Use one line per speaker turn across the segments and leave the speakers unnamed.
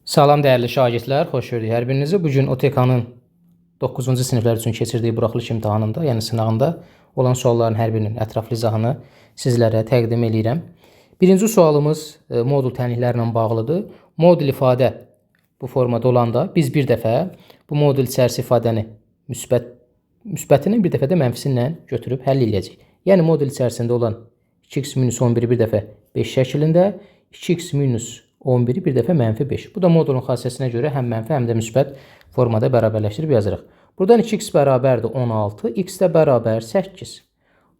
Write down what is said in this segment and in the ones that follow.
Salam dəyərli şagirdlər, xoş gördük hər birinizi. Bu gün OTK-nın 9-cu siniflər üçün keçirdiyi buraxılış imtahanında, yəni sınağında olan sualların hər birinin ətraflı izahını sizlərə təqdim edirəm. Birinci sualımız modul tənliklərlə bağlıdır. Modul ifadə bu formada olanda biz bir dəfə bu modul içərisi ifadəni müsbətini bir dəfə də mənfisilə götürüb həll edəcəyik. Yəni modul içərisində olan 2x minus 11-i bir dəfə 5 şəklində, 2x minus 11-i bir dəfə mənfi 5. Bu da modulun xassəsinə görə həm mənfi, həm də müsbət formada bərabərləşdirib yazırıq. Buradan 2x bərabərdir 16, x də bərabər 8.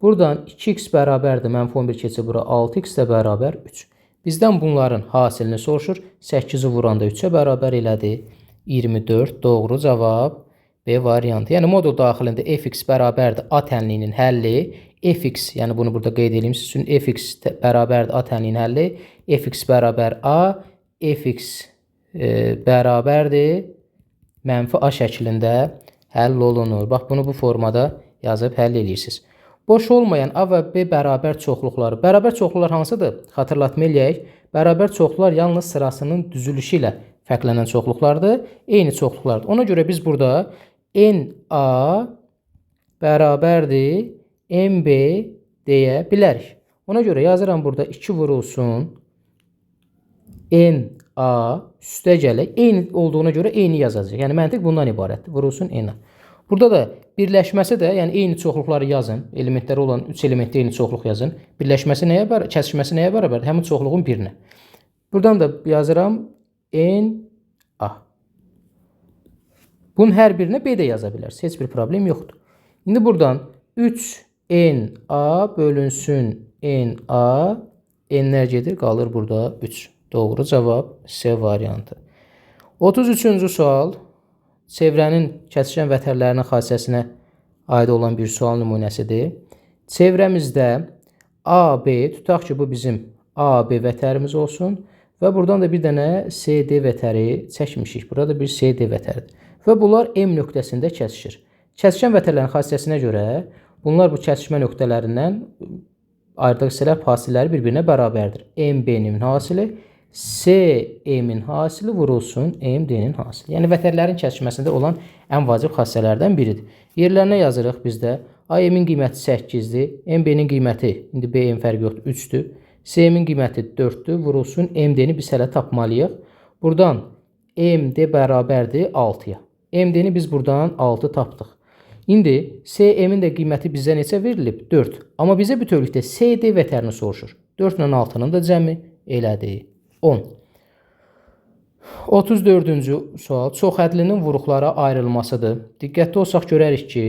Buradan 2x bərabərdir mənfi 11 keçir bura 6x də bərabər 3. Bizdən bunların hasilini soruşur. 8-i vuranda 3-ə bərabər elədi. 24 doğru cavab B variantı. Yəni modul daxilində fx bərabərdir a tənliyinin həlli. Fx, yəni bunu burada qeyd edeyim siz üçün, fx bərabərdir a tənliyinin həlli. Fx bərabər a, fx bərabərdir mənfi a şəklində həll olunur. Bax, bunu bu formada yazıb həll edirsiniz. Boş olmayan a və b bərabər çoxluqları. Bərabər çoxluqlar hansıdır? Xatırlatma eləyək. Bərabər çoxluqlar yalnız sırasının düzülüşü ilə fərqlənən çoxluqlardır. Eyni çoxluqlardır. Ona görə biz burada NA bərabərdir MB deyə bilərik. Ona görə yazıram burada 2 vurulsun NA üstə gələk. Eyni olduğuna görə eyni yazacaq. Yəni məntiq bundan ibarətdir. Vurulsun NA. Burada da birləşməsi də, yəni eyni çoxluqları yazın. Elementləri olan 3 elementdə eyni çoxluq yazın. Birləşməsi nəyə bərabər? Kəsişməsi nəyə bərabərdir? Həmin çoxluğun birinə. Buradan da yazıram NA. Bunun hər birinə B də yaza bilərsiniz. Heç bir problem yoxdur. İndi buradan 3NA bölünsün NA. N'lər gedir, qalır burada 3. Doğru cavab C variantı. 33-cü sual. Çevrənin kəsişən vətərlərinin xassəsinə aid olan bir sual nümunəsidir. Çevrəmizdə AB, tutaq ki bu bizim AB vətərimiz olsun və buradan da bir dənə CD vətəri çəkmişik. Burada bir CD vətəridir. Və bunlar M nöqtəsində kəsişir. Kəsişən vətərlərin xassəsinə görə bunlar bu kəsişmə nöqtələrindən ayırdığı hissələr fasilləri bir-birinə bərabərdir. MB-nin hasili CM-in hasili vurulsun MD-nin hasili. Yəni vətərlərin kəsişməsində olan ən vacib xassələrdən biridir. Yerlərinə yazırıq bizdə. AM-in qiyməti 8-dir. MB-nin qiyməti, indi BM fərqi yoxdur, 3-dür. CM-in qiyməti 4-dür. Vurulsun MD-ni biz hələ tapmalıyıq. Buradan MD bərabərdir 6-ya. MD-ni biz buradan 6 tapdıq. İndi CM-in də qiyməti bizə neçə verilib? 4. Amma bizə bütövlükdə CD vətərini soruşur. 4 ilə 6-nın da cəmi elədi 10. 34-cü sual. Çoxhədlinin vuruqlara ayrılmasıdır. Diqqətli olsaq görərik ki,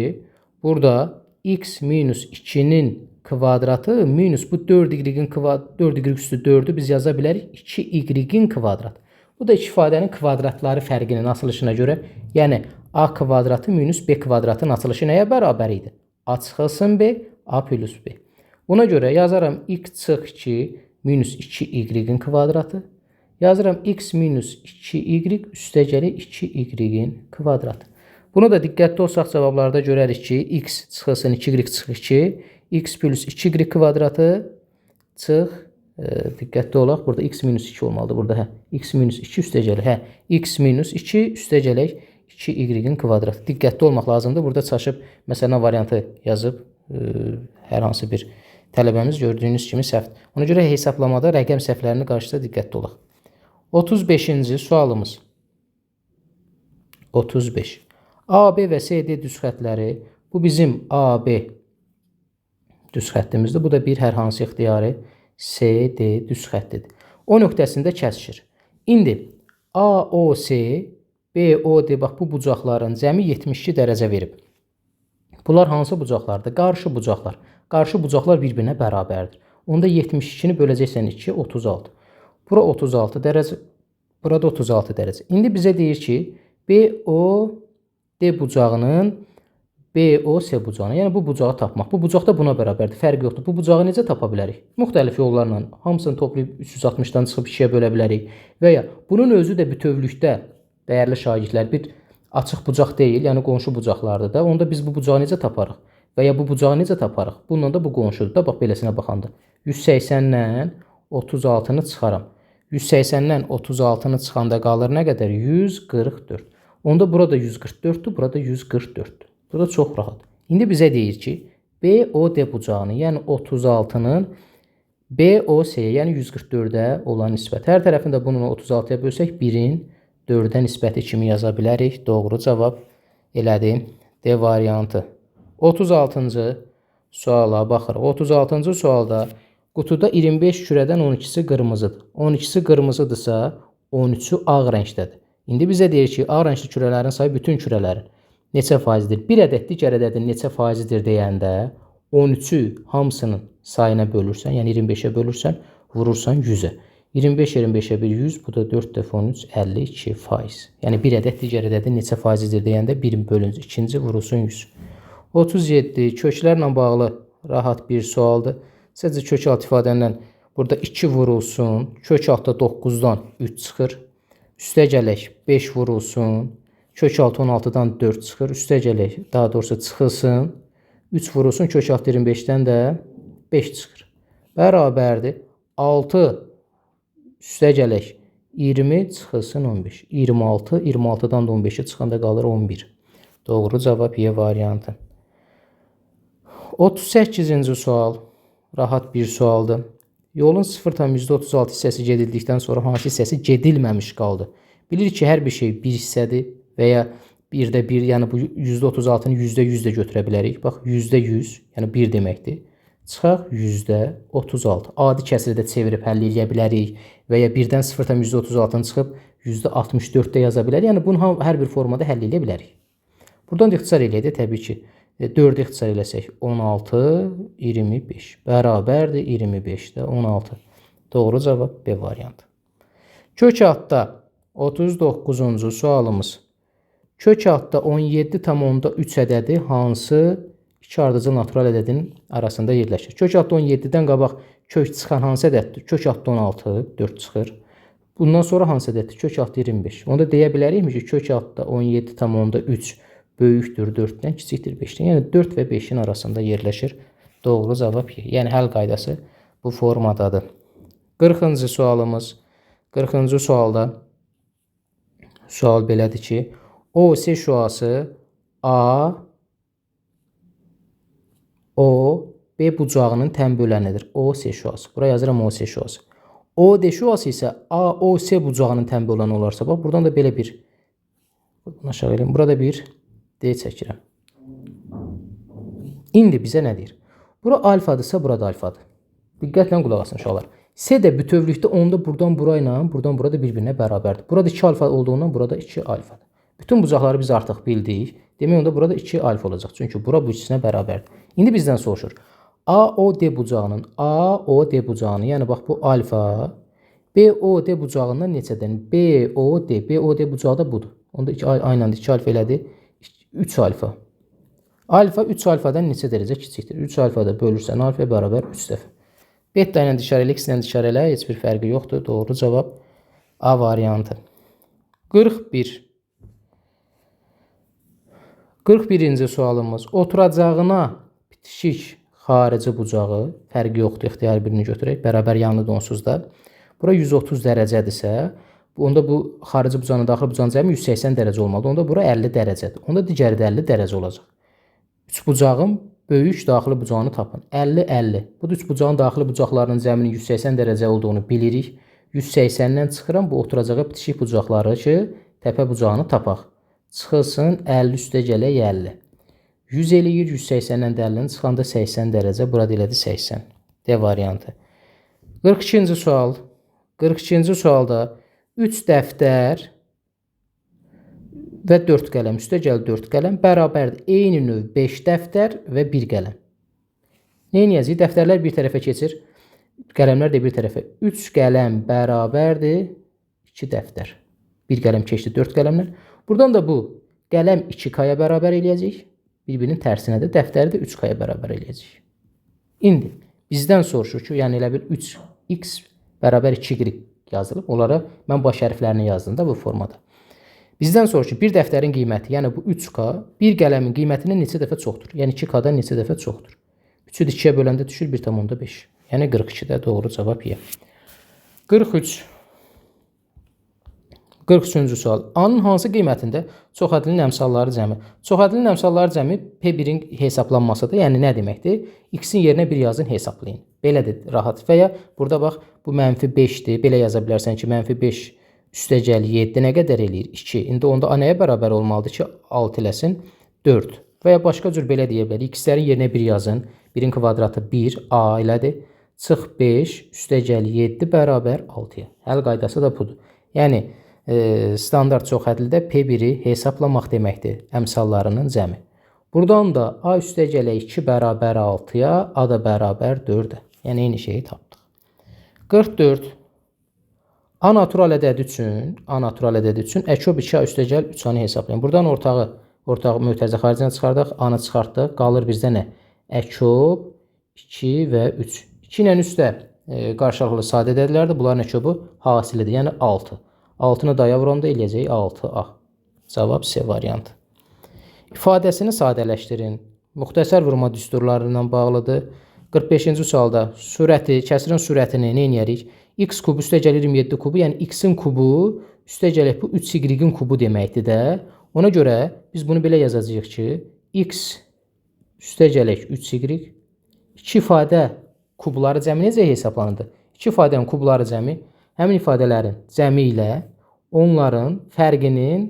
burada x minus 2-nin kvadratı minus bu 4y üstü 4-ü biz yaza bilərik 2y-in kvadratı. Bu da iki ifadənin kvadratları fərqinin açılışına görə, yəni a kvadratı minus b kvadratın açılışı nəyə bərabər idi? A çıxılsın b, a plus b. Buna görə yazaram x çıx 2 minus 2y-in kvadratı. Yazıram x minus 2y üstə gəlir 2y-in kvadratı. Bunu da diqqətli olsaq cavablarda görərik ki, x çıxılsın 2y çıx 2, x plus 2y kvadratı çıx, diqqətli olaq, burada x minus 2 olmalıdır. Burada x minus 2 üstə gəlir. X minus 2 üstə gələk 2y-in kvadratı. Diqqətli olmaq lazımdır. Burada çaşıb məsələn variantı yazıb hər hansı bir tələbəmiz gördüyünüz kimi səhvdir. Ona görə hesablamada rəqəm səhvlərini qarşısında diqqətli olaq. 35-ci sualımız. 35. AB və CD düz xətləri. Bu bizim AB düz xəttimizdir. Bu da bir hər hansı ixtiyari CD düz xəttidir. O nöqtəsində kəsişir. İndi AOC, BOD, bax bu bucaqların cəmi 72 dərəcə verib. Bunlar hansı bucaqlardır? Qarşı bucaqlar. Qarşı bucaqlar bir-birinə bərabərdir. Onda 72-ni böləcəksən 2, 36. Bura 36 dərəcə, burada 36 dərəcə. İndi bizə deyir ki, BOD bucağının BOC bucağına, yəni bu bucağı tapmaq. Bu bucaq da buna bərabərdir, fərqi yoxdur. Bu bucağı necə tapa bilərik? Müxtəlif yollarla hamısını toplayıb 360-dan çıxıb 2-yə bölə bilərik. Və ya bunun özü də bütövlükdə, dəyərli şagirdlər, bir açıq bucaq deyil, yəni qonşu bucaqlardır da. Onda biz bu bucağı necə taparıq? Və ya bu bucağı necə taparıq? Bununla da bu qonşudur da, bax beləsinə baxanda. 180-lə 36-nı çıxaram. 180-dən 36-nı çıxanda qalır nə qədər? 144. Onda burada 144-dür, burada 144-dür. Burada çox rahat. İndi bizə deyir ki, BOD bucağını, yəni 36-nın BOC-yə, yəni 144-ə olan nisbət. Hər tərəfində bunu 36-ya bölsək 1-in 4-ə nisbəti kimi yaza bilərik. Doğru cavab elədim. D variantı. 36-cı suala baxırıq. 36-cı sualda qutuda 25 kürədən 12-si qırmızıdır. 12-si qırmızıdırsa 13-ü ağ rəngdədir. İndi bizə deyir ki, ağ rəngli kürələrin sayı bütün kürələrin neçə faizdir? Bir ədəd digər ədədin neçə faizidir deyəndə 13-ü hamısının sayına bölürsən, yəni 25-ə bölürsən, vurursan 100-ə. 25-25-ə 1 100, bu da 4 dəfə 13, 52 faiz. Yəni bir ədəd digər ədədin neçə faizidir deyəndə 1 bölüncü, ikinci vurulsun 100. 37 köklərlə bağlı rahat bir sualdır. Sadəcə kök alt ifadəndən burada 2 vurulsun, kök altda 9-dan 3 çıxır. Üstə gələk 5 vurulsun, kök altı 16-dan 4 çıxır. Üstə gələk, daha doğrusu çıxılsın. 3 vurulsun, kök altı 25-dən də 5 çıxır. Bərabərdir. 6 üstə gələk 20 çıxılsın 15. 26, 26-dan da 15-ə çıxanda qalır 11. Doğru cavab Y variantı. 38-ci sual. Rahat bir sualdır. Yolun 0,36 hissəsi gedildikdən sonra hansı hissəsi gedilməmiş qaldı? Bilir ki, hər bir şey bir hissədir və ya 1/1, yəni bu %36-nı %100 də götürə bilərik. Bax, %100, yəni 1 deməkdir. Çıxaq %36. Adi kəsrdə çevirib həll edə bilərik və ya 1-dən 0,36-nı çıxıb %64-də yaza bilərik. Yəni bunu hər bir formada həll edə bilərik. Buradan da ixtisar eləyək də təbii ki. 4-ü ixtisar eləsək 16, 25. Bərabərdir 25-də 16. Doğru cavab B variantı. Kök altda 39-cu sualımız. Kök altda 17,3 ədədi hansı iki ardıcıl natural ədədin arasında yerləşir? Kök altda 17-dən qabaq kök çıxan hansı ədəddir? Kök altda 16, 4 çıxır. Bundan sonra hansı ədəddir? Kök altda 25. Onda deyə bilərikmi ki, kök altda 17,3 böyükdür 4-dən, kiçikdir 5-dən. Yəni 4 və 5-in arasında yerləşir. Doğru cavab Y. Yəni həll qaydası bu formadadır. 40-cı sualımız. 40-cı sualda sual belədir ki, OC şüası A, O, B bucağının tənbölənidir. OC şüası. Buraya yazıram OC şüası. OD şüası isə AOC bucağının tənböləni olarsa, bax, buradan da belə bir aşağı eləyim. Burada bir D çəkirəm. İndi bizə nə deyir? Bura alfadırsa, burada alfadır. Diqqətlə qulaq asın uşaqlar. S də bütövlükdə onda buradan burayla, buradan burada bir-birinə bərabərdir. Burada 2 alfa olduğundan burada 2 alfadır. Bütün bucaqları biz artıq bildik. Demək onda burada 2 alfa olacaq. Çünki bura bu ikisinə bərabərdir. İndi bizdən soruşur. AOD bucağının, AOD bucağını, yəni bax bu alfa, BOD bucağından neçədən? BOD bucağı da budur. Onda aynı anda 2 alfa elədi. 3 alfa. Alfa 3 alfadan neçə dərəcə kiçikdir? 3 alfada bölürsən alfa bərabər 3 dəfə. Beta ilə dişarə elə, ikisindən dişarə elə, heç bir fərqi yoxdur. Doğru cavab A variantı. 41. 41-ci sualımız. Oturacağına bitişik xarici bucağı, fərqi yoxdur, ixtiyar birini götürək, bərabər yanlı donsuzda. Bura 130 dərəcədirsə, onda bu xarici bucağın daxili bucağın cəmi 180 dərəcə olmalıdır. Onda bura 50 dərəcədir. Onda digəri də 50 dərəcə olacaq. 3 bucağın böyük daxili bucağını tapın. 50-50. Bu 3 bucağın daxili bucaqlarının cəminin 180 dərəcə olduğunu bilirik. 180-dən çıxıram bu oturacağa bitişik bucaqları ki, təpə bucağını tapaq. Çıxılsın 50 üstə gələk 50. 100 eləyir 180-dən 50-nin çıxanda 80 dərəcə. Burada elədi 80. D variantı. 42-ci sual. 42-ci sualda 3 dəftər və 4 qələm, üstə gəl 4 qələm bərabərdir. Eyni növ 5 dəftər və 1 qələm. Neyniyəcək? Dəftərlər bir tərəfə keçir, qələmlər də bir tərəfə. 3 qələm bərabərdir 2 dəftər. 1 qələm keçdi 4 qələmlər. Buradan da bu qələm 2K-ya bərabər eləyəcək. Bir-birinin tərsinə də dəftəri də 3K-ya bərabər eləyəcək. İndi bizdən soruşur ki, yəni elə bir 3x bərabər 2y yazılıb. Onlara mən baş hərflərini yazdım da bu formada. Bizdən soruşur ki, bir dəftərin qiyməti, yəni bu 3K, bir qələmin qiymətindən neçə dəfə çoxdur? Yəni 2K-dan neçə dəfə çoxdur? 3-ü 2-yə böləndə düşür 1,5. Yəni 42-də doğru cavab Y. 43. 43-cü sual. A-nın hansı qiymətində çoxədilin əmsalları cəmi? Çoxədilin əmsalları cəmi P1-in hesablanmasıdır. Yəni nə deməkdir? X-in yerinə 1 yazın, hesablayın. Belədir, rahat. Və ya burada bax, bu -5-dir. Belə yaza bilərsən ki, -5 üstəgəl 7 nə qədər eləyir? 2. İndi onda A nəyə bərabər olmalıdır ki, 6 eləsin? 4. Və ya başqa cür belə deyə bilərik. X-lərin yerinə 1 yazın. 1-in kvadratı 1, A elədir. Çıx 5 üstəgəl 7 bərabər 6-ya. Həll qaydası da budur. Yəni, standart çoxhədlidə P1-i hesablamaq deməkdir, əmsallarının cəmi. Buradan da A üstəgələ 2 bərabər 6-ya, A da bərabər 4-ə. Yəni, eyni şeyi tapdıq. 44. A natural ədədi üçün əkub 2A üstəgəl 3A-nı hesablayın. Buradan ortaq mötərizə xaricinə çıxardıq, A-nı çıxartdıq. Qalır bizdə nə? Əkub 2 və 3. 2 ilə 3 də qarşılıqlı sadə ədədlərdir. Bunların əkubu hasilidir, yəni 6. 6-nı daya vuranda eləyəcək 6A. Cavab C variantı. İfadəsini sadələşdirin. Müxtəsər vurma düsturları ilə bağlıdır. 45-ci sualda kəsirin sürətini nə edərik? X kubu üstəgəl 27 kubu, yəni X-in kubu üstəgələk bu 3Y-in kubu deməkdir də. Ona görə biz bunu belə yazacağıq ki, X üstəgələk 3Y, 2 ifadə kubları cəmi necə hesablanırdı? 2 ifadənin kubları cəmi həmin ifadələrin cəmi ilə onların fərqinin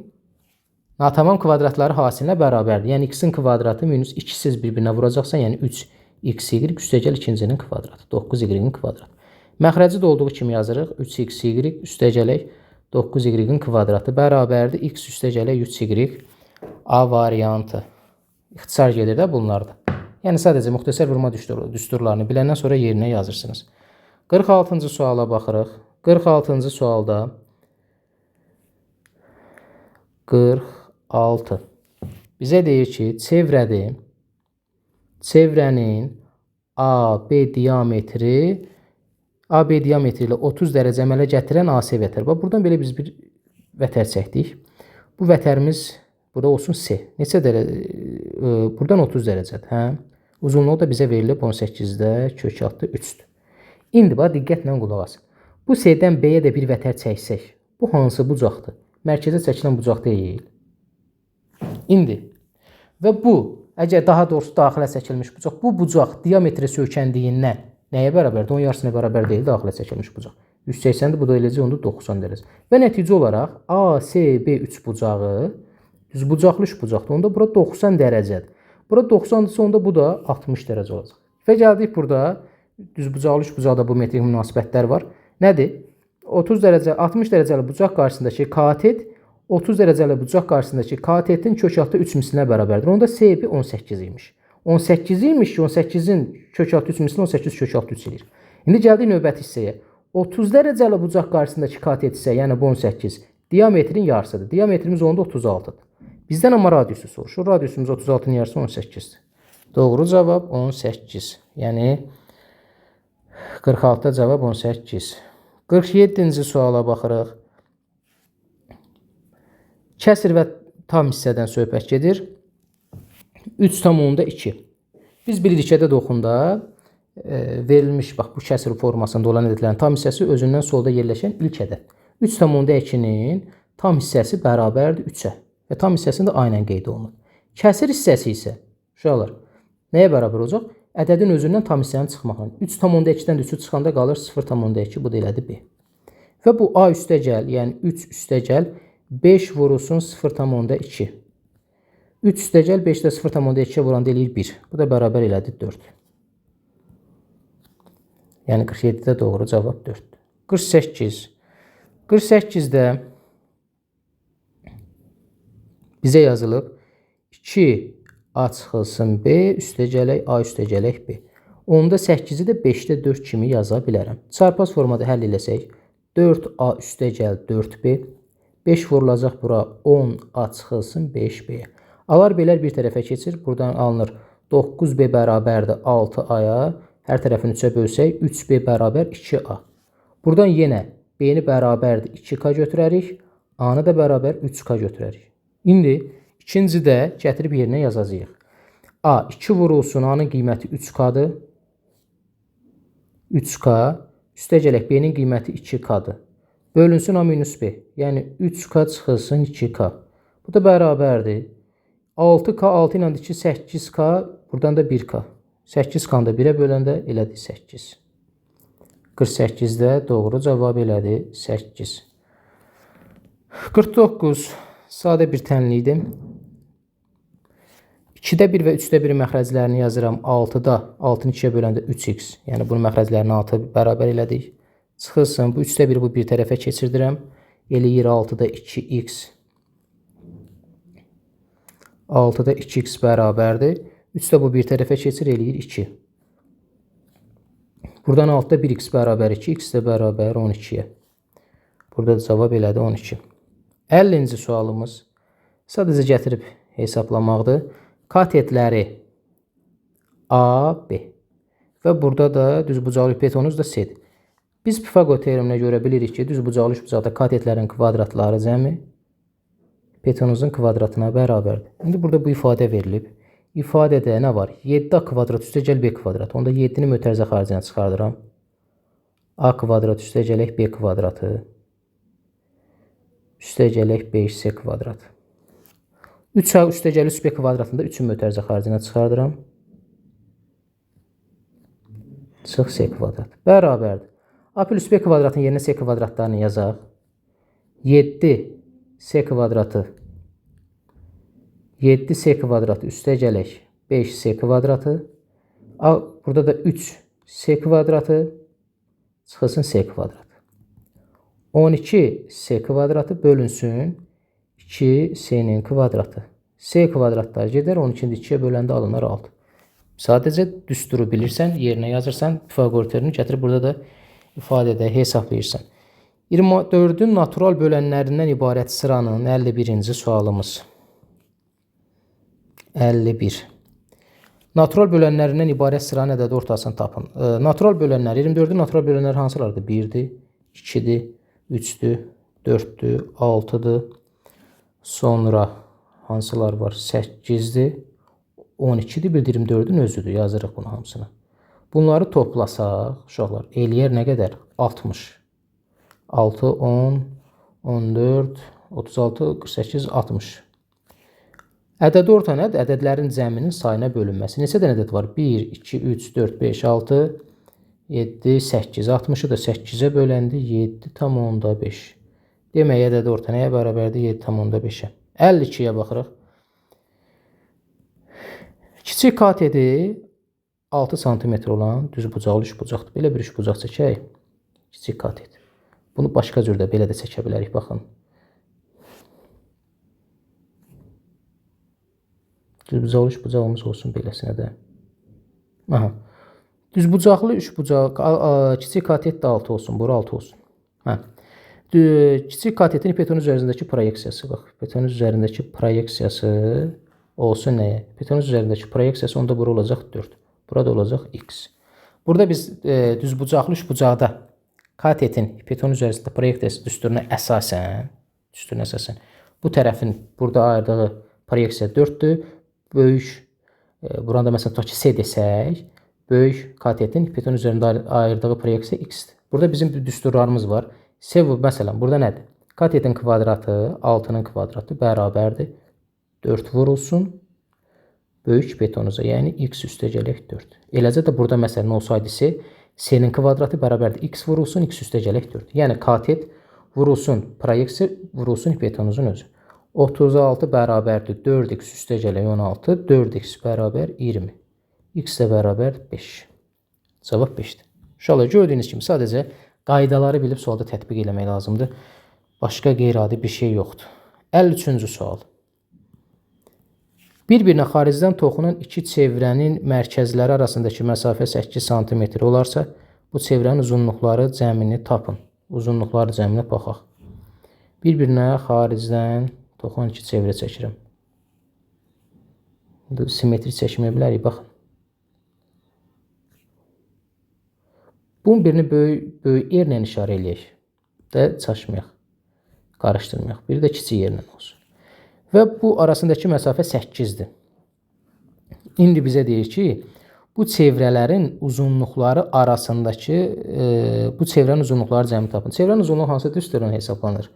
natamam kvadratları hasilinə bərabərdir. Yəni, x-in kvadratı minus 2-siz bir-birinə vuracaqsan, yəni 3xy üstəgəl 2-cinin kvadratı, 9y-in kvadratı. Məxrəci də olduğu kimi yazırıq, 3xy üstəgələk 9y-in kvadratı bərabərdir, x üstəgələk 3y, A variantı. İxtisar gedir də bunlardır. Yəni, sadəcə müxtəsər vurma düsturlarını biləndən sonra yerinə yazırsınız. 46-cı suala baxırıq. 46-cı sualda 46 bizə deyir ki, çevrənin AB diametri ilə 30 dərəcə əmələ gətirən AC vətər. Buradan belə biz bir vətər çəkdik. Bu vətərimiz burada olsun C. Neçə dərəcə? Buradan 30 dərəcədir. Hə? Uzunluğu da bizə verilib 18-də kök altı 3-dür. İndi diqqətlə qulaq asın. Bu C-dən B-yə də bir vətər çəksək, bu hansı bucaqdır? Mərkəzə çəkilən bucaq deyil. İndi və bu, əgər daha doğrusu daxilə çəkilmiş bucaq, bu bucaq diametri söykəndiyindən nəyə bərabərdir? Onun yarısına bərabər deyil daxilə çəkilmiş bucaq. 180-dir, bu da eləcək, onda 90 dərəcə. Və nəticə olaraq ACB3 bucağı düzbucaqlı bucaqdır. Onda bura 90 dərəcədir. Bura 90-dırsa, onda bu da 60 dərəcə olacaq. Və gəldik burada düzbucaqlı bucaqda bu metrik münasibətlər var. Nədir? 60 dərəcəli bucaq qarşısındakı katet 30 dərəcəli bucaq qarşısındakı katetin kökaltı 3 mislinə bərabərdir. Onda C-bi 18 imiş. 18 imiş ki, 18-in kökaltı 3 mislini 18 kökaltı 3 eləyir. İndi gəldik növbəti hissəyə. 30 dərəcəli bucaq qarşısındakı katet isə, yəni bu 18, diametrin yarısıdır. Diametrimiz onda 36-dır. Bizdən amma radiusu soruşur. Radiusumuz 36-nın yarısı 18-dir. Doğru cavab 18. Yəni 46-da cavab 18. 47-ci suala baxırıq. Kəsir və tam hissədən söhbət gedir. 3,2. Biz bilirik ki, oxunda verilmiş bu kəsir formasında olan ədədlərin tam hissəsi özündən solda yerləşən ilk ədəd. 3,2-nin tam hissəsi bərabərdir 3-ə və tam hissəsində aynən qeyd olunur. Kəsir hissəsi isə uşaqlar nəyə bərabər olacaq? Ədədin özündən tam hissənin çıxmaqla. 3,2-dən 3 çıxanda qalır 0,2, bu da elədir B. Və bu A üstəgəl, yəni 3 üstəgəl 5 vurulsun 0,2. 3 üstəgəl 5-də 0,2 vuranda eləyir 1. Bu da bərabər elədi 4. Yəni 47-də doğru cavab 4. 48. 48-də bizə yazılıb 2 A çıxılsın B üstəgələk A üstəgələk B. Onda 8-i də 5-də 4 kimi yaza bilərəm. Çarpaz formada həll eləsək 4A üstəgəl 4B 5 vurulacaq bura 10A çıxılsın 5B. Alar B'lər bir tərəfə keçir. Buradan alınır 9B bərabərdir 6A-ya. Hər tərəfini 3-ə bölsək 3B bərabər 2A. Buradan yenə B-ni bərabərdir 2K götürərik. A-nı da bərabər 3K götürərik. İndi ikincidə gətirib yerinə yazacağıq. A 2 vurulsun A-nın qiyməti 3K-dır. 3K üstəgələk B-nin qiyməti 2K-dır. Bölünsün A minus B. Yəni 3K çıxılsın 2K. Bu da bərabərdir. 6K 6 ilə 2 8K. Buradan da 1K. 8K-nı da 1-ə böləndə elədi 8. 48-də doğru cavab elədi 8. 49. Sadə bir tənlikdir. 2-də 1 və 3-də 1 məxrəclərini yazıram. 6-da 6-nı 2-yə böləndə 3x. Yəni bunun məxrəclərini 6 bərabər elədik. Çıxılsın. Bu 3-də 1 bu bir tərəfə keçirdirəm. Eləyir 6-da 2x. 6-da 2x bərabərdir. 3-də bu bir tərəfə keçir, eləyir 2. Buradan 6-da 1x bərabər 2, x də bərabər 12-yə. Burada da cavab elədi 12. 50-ci sualımız sadəcə gətirib hesablamaqdır. Katetləri A, B və burada da düzbucaqlı hipotenuz da C-dir. Biz Pifaqor teoreminə görə bilirik ki, düzbucaqlı üçbucaqda katetlərin kvadratları cəmi hipotenuzun kvadratına bərabərdir. İndi burada bu ifadə verilib. İfadədə nə var? 7A kvadrat üstə gəl B kvadrat. Onda 7-ni mötərizə xaricinə çıxardıram. A kvadrat üstə gələk B kvadratı. Üstə gələk 5C kvadrat. 3A üstə gəl 3B kvadratında 3-ün mötərizə xaricinə çıxardıram. Çıx C kvadrat. Bərabərdir. A plus B kvadratın yerinə C kvadratlarını yazaq. 7C kvadratı 7C kvadratı üstə gələk 5C kvadratı. Burada da 3C kvadratı çıxılsın C kvadratı. 12C kvadratı bölünsün 2C'nin kvadratı. C kvadratlar gedər, 12-ni 2-yə böləndə alınır 6. Sadəcə düsturu bilirsən, yerinə yazırsan, Pifaqor teoremini gətirib burada da ifadədə hesablayırsan. 24-ün natural bölənlərindən ibarət sıranın 51-ci sualımız. 51. Natural bölənlərindən ibarət sıranın ədədi ortasını tapın. Natural bölənlər, 24-ün natural bölənləri hansılardır? 1-dir, 2-dir, 3-dür, 4-dür, 6-dır. Sonra hansılar var? 8-dir, 12-dir, bir 24-ün özüdür. Yazırıq bunu hamısını. Bunları toplasaq, uşaqlar, eləyər nə qədər? 60. 6, 10, 14, 36, 48, 60. Ədədi orta nədir? Ədədlərin cəminin sayına bölünməsi. Neçə dənə ədəd var? 1, 2, 3, 4, 5, 6, 7, 8. 60-ı da 8-ə böləndə 7,5. Demək, ədədi orta nəyə bərabərdir? 7,5-ə. 52-yə baxırıq. Kiçik kateti 6 cm olan düzbucaqlı üçbucaqdır. Belə bir üçbucaq çəkək. Kiçik katet. Bunu başqa cürdə belə də çəkə bilərik. Baxın. Düzbucaqlı üçbucağımız olsun beləsinə də. Aha. Düzbucaqlı üçbucaq, kiçik katet də 6 olsun. Bura 6 olsun. Hə. Kiçik katetin hipotenuz üzərindəki proyeksiyası. Bax, hipotenuz üzərindəki proyeksiyası olsun nəyə? Hipotenuz üzərindəki proyeksiyası onda bura olacaq 4. Burada olacaq x. Burada biz düzbucaqlı üçbucaqda katetin hipotenuz üzərində proyeksiyası düsturuna əsasən bu tərəfin burada ayırdığı proyeksiya 4-dür. Böyük, burada məsələn tutaq ki, C desək, böyük katetin hipotenuz üzərində ayırdığı proyeksiya x-dir. Burada bizim düsturlarımız var. C məsələn, burada nədir? Katetin kvadratı 6-nın kvadratı bərabərdir. 4 vurulsun böyük hipotenuza, yəni x üstə gələk 4. Eləcə də burada məsələn olsaydı C-nin kvadratı bərabərdir. X vurulsun, x üstə gələk 4. Yəni katet vurulsun, proyeksiya vurulsun hipotenuzun özü. 36 bərabərdir 4x üstə gələk 16, 4x bərabər 20. X də bərabər 5. Cavab 5-dir. İnşallah gördüyünüz kimi sadəcə qaydaları bilib sualda tətbiq eləmək lazımdır. Başqa qeyri-adi bir şey yoxdur. 53-cü sual. Bir-birinə xaricdən toxunan iki çevrənin mərkəzləri arasındakı məsafə 8 cm olarsa, bu çevrənin uzunluqları cəmini tapın. Uzunluqları cəminə baxaq. Bir-birinə xaricdən toxunan iki çevrə çəkirəm. Simmetri çəkməyə bilərik, baxın. Bunun birini böyük yerlə işarə eləyək və çaşmayaq, qarışdırmayaq. Biri də kiçik yerlə olsun. Və bu arasındakı məsafə 8-dir. İndi bizə deyir ki, bu çevrələrin uzunluqları arasındakı bu çevrənin uzunluqları cəmi tapın. Çevrənin uzunluğu hansı düsturla hesablanır?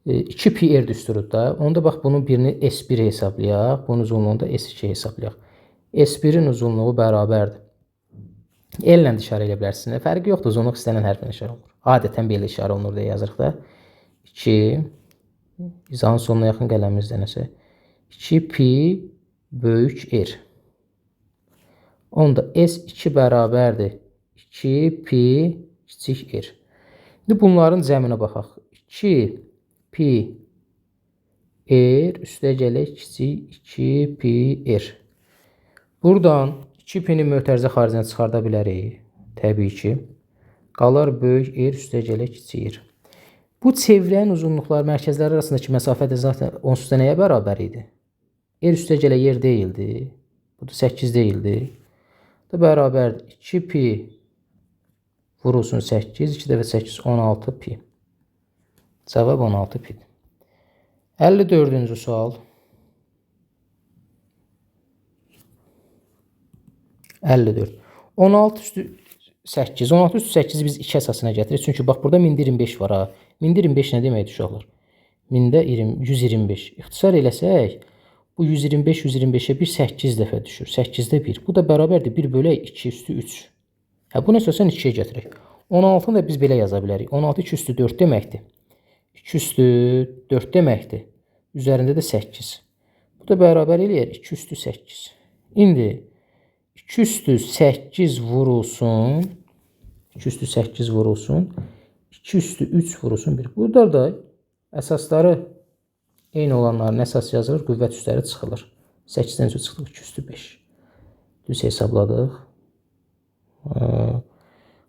2πr düsturudur da. Onda bax bunun birini S1 hesablayaq, bunun uzunluğunu da S2 hesablayaq. S1-in uzunluğu bərabərdir. L ilə işarə edə bilərsiniz. Fərqi yoxdur, uzunluq istənilən hərflə işarə olunur. Adətən belə işarə olunur deyə yazırıq da. 2 izahın sonuna yaxın qələmimizdə nəsə. 2π böyük R. Onda S2 bərabərdir 2π kiçik R. İndi bunların cəminə baxaq. 2π R üstə gələk kiçik 2π R. Buradan 2π-ni mötərizə xaricinə çıxarda bilərik. Təbii ki. Qalar böyük R üstə gələk kiçik R. Bu çevrənin uzunluqları mərkəzləri arasındakı məsafə də zaten onsuz da nəyə bərabər idi? R üstə gələk yer deyildi. Bu da 8 deyildi. Bu da bərabərdir. 2π vurulsun 8. 2 dəfə 8 16π. Cavab 16π'dir. 54-cü sual. 54. 16 üstü 8. 16 üstü 8'i biz 2 əsasına gətiririk. Çünki bax burada 1025 var ha. 1025 nə deməkdir uşaqlar? 1000-də 125. İxtisar eləsək, bu 125 125-ə 1 8 dəfə düşür. 8-də 1. Bu da bərabərdir 1 bölək 2 üstü 3. Hə, bunu əsasən 2-yə gətirək. 16-nı da biz belə yaza bilərik. 16 2 üstü 4 deməkdir. 2 üstü 4 deməkdir. Üzərində də 8. Bu da bərabər eləyər 2 üstü 8. İndi 2 üstü 8 vurulsun. 2 üstü 8 vurulsun. 2 üstü 3 vurulsun 1. Burada da əsasları eyni olanların əsas yazılır. Qüvvət üstləri çıxılır. 8-dən çıxdıq 2 üstü 5. Düz hesabladıq.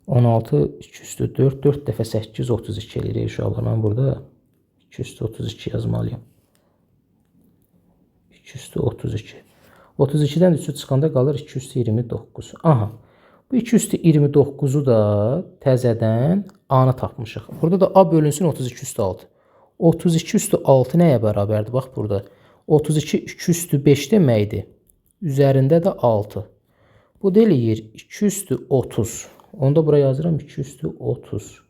16 2 üstü 4. 4 dəfə 8 32 eləyir uşaqlar. Mən burada 2 üstü 32 yazmalıyım. 2 üstü 32. 32-dən 3'ü çıxanda qalır 2 üstü 29. Aha. Bu 2 üstü 29'u da təzədən A-nı tapmışıq. Burada da A bölünsün 32 üstü 6. 32 üstü 6 nəyə bərabərdir? Bax burada. 32 2 üstü 5 deməkdir. Üzərində də 6. Bu da eləyir 2 üstü 30. Onda buraya yazıram 2 üstü 30.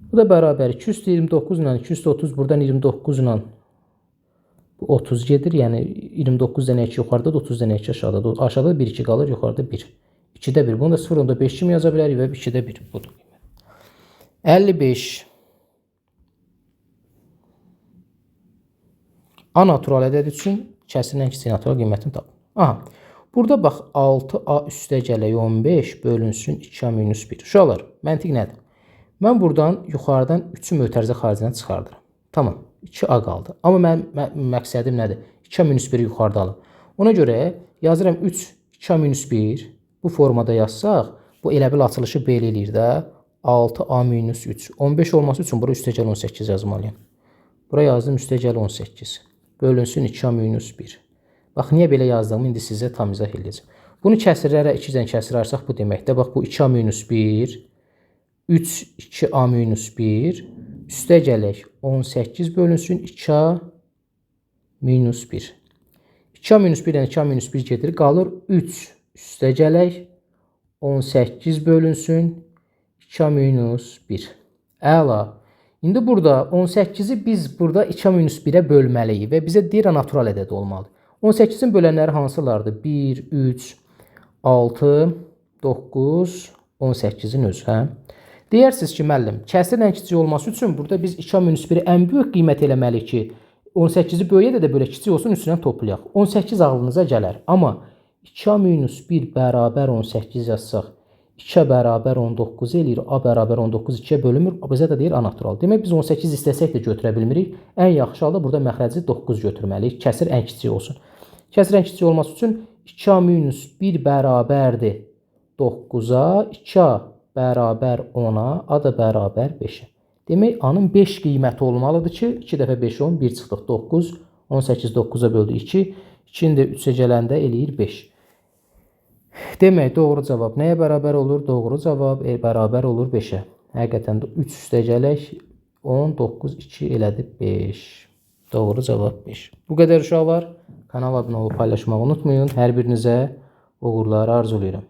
Bu da bərabər 2 üstü 29 ilə 2 üstü 30 buradan 29 ilə 30 gedir. Yəni 29 dənə 2 yuxarıda da 30 dənə 2 aşağıda. Aşağıda 1 2 qalır, yuxarıda 1. 2-də 1. Bunu da 0 onda 5 kimi yaza bilərik və 2-də 1 budur. 55. A natural ədəd üçün kəsrin ən kiçik natural qiymətini tapın. Aha. Burada bax 6A üstə gələk 15 bölünsün 2A minus 1. Uşaqlar, məntiq nədir? Mən buradan yuxarıdan 3-ü mötərizə xaricinə çıxardıram. Tamam. 2A qaldı. Amma mənim məqsədim nədir? 2A minus 1-i yuxarıda alım. Ona görə yazıram 3 2A minus 1. Bu formada yazsaq, bu elə bil açılışı belə eləyir də. 6A minus 3. 15 olması üçün bura üstə gəl 18 yazmalıyım. Bura yazdım üstə gəl 18. Bölünsün 2A minus 1. Bax, niyə belə yazdığımı indi sizə tam izah edəcəm. Bunu kəsirlərə 2-dən kəsirarsaq bu deməkdir. Bax, bu 2A minus 1. 3 2A minus 1. Üstə gələk 18 bölünsün 2A minus 1. 2A minus 1-dən 2A minus 1 gedir. Qalır 3 üstə gələk 18 bölünsün 2A minus 1. Əla. İndi burada 18-i biz burada 2A minus 1-ə bölməliyik və bizə deyir natural ədəd olmalıdır. 18-in bölənləri hansılardır? 1, 3, 6, 9, 18-in özü. Hə? Deyirsiniz ki, müəllim, kəsrin ən kiçik olması üçün burada biz 2A minus 1-i ən böyük qiymət eləməliyik ki, 18-i böyüyə də belə kiçik olsun, üstündən toplayaq. 18 ağlınıza gələr. Amma 2A minus 1 bərabər 18 yazsaq, 2A bərabər 19 eləyir, A bərabər 19 2-yə bölünmür, bizə də deyir A natural. Demək biz 18 istəsək də götürə bilmirik. Ən yaxşı halda burada məxrəci 9 götürməliyik. Kəsir ən kiçik olsun. Kəsir ən kiçik olması üçün 2A minus 1 bərabərdir 9-a, 2A bərabər 10-a, A da bərabər 5-ə. Demək A-nın 5 qiyməti olmalıdır ki, 2 dəfə 5 10, 1 çıxdıq 9, 18 9-a böldü 2, 2-ni də 3-ə gələndə eləyir 5. Demək, doğru cavab nəyə bərabər olur? Doğru cavab bərabər olur 5-ə. Həqiqətən də 3 üstə gələk 10, 9, 2 elədi 5. Doğru cavab 5. Bu qədər uşaqlar. Kanala abunə olub paylaşmağı unutmayın. Hər birinizə uğurlar arzulayıram.